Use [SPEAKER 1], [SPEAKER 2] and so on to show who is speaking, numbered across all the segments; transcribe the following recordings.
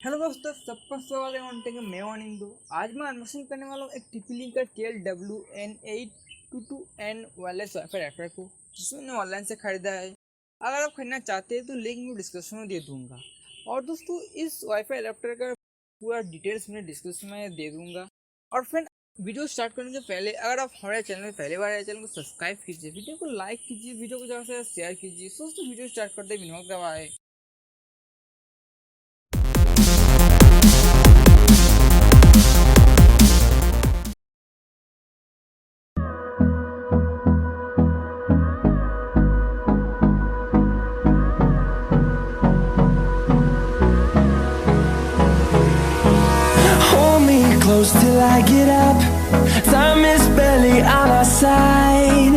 [SPEAKER 1] Hello दोस्तों, सबका स्वागत है ऑनटेक में। मैं वानिंदो। आज मैं अनबॉक्सिंग करने वाला हूँ एक TP-Link का TL-WN822N वायरलेस वाईफाई एडेप्टर को, जिसमें मैंने ऑनलाइन से खरीदा है। अगर आप खरीदना चाहते हैं तो लिंक मैं डिस्क्रिप्शन में दे दूंगा। और दोस्तों, इस वाईफाई एडेप्टर का पूरा डिटेल्स मैं डिस्क्रिप्शन में दे दूंगा। और फ्रेंड, वीडियो स्टार्ट करने से पहले अगर आप हमारे चैनल में पहले बार आए, चैनल को सब्सक्राइब कीजिए, वीडियो को लाइक कीजिए, वीडियो को ज़्यादा से ज़्यादा शेयर कीजिए। दोस्तों, वीडियो स्टार्ट करते बिना वक्त दबाए।
[SPEAKER 2] Close till I get up. Time is barely on our side.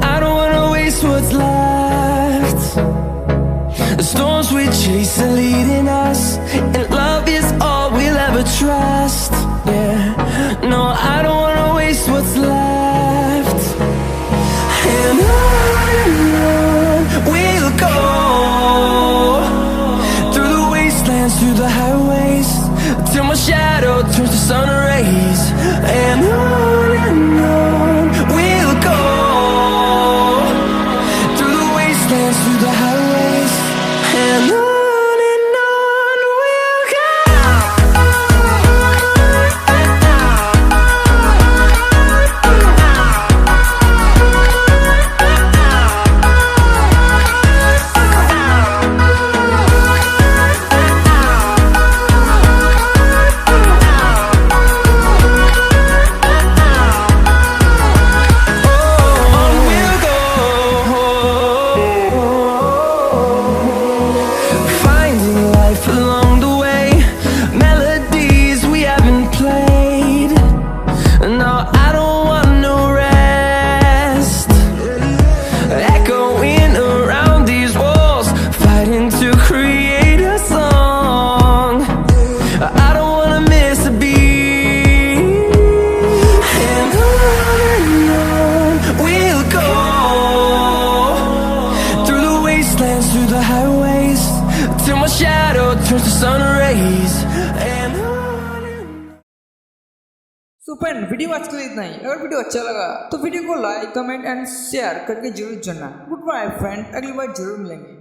[SPEAKER 2] I don't wanna waste what's left. The storms we chase are leading us, and love is all we'll ever trust. Yeah, no, I don't wanna waste what's left. And on we'll go, through the wastelands, through the highways, till my shadow turns to sun rays. And on we'll go, through the wastelands, through the highways, and on we'll go. Through the highways, till my shadow turns to sun rays. And
[SPEAKER 1] so friend, video आज के लिए इतना ही। अगर video अच्छा लगा तो video को like, comment and share करके जरूर जाना। गुड बाय फ्रेंड, अगली बार जरूर मिलेंगे।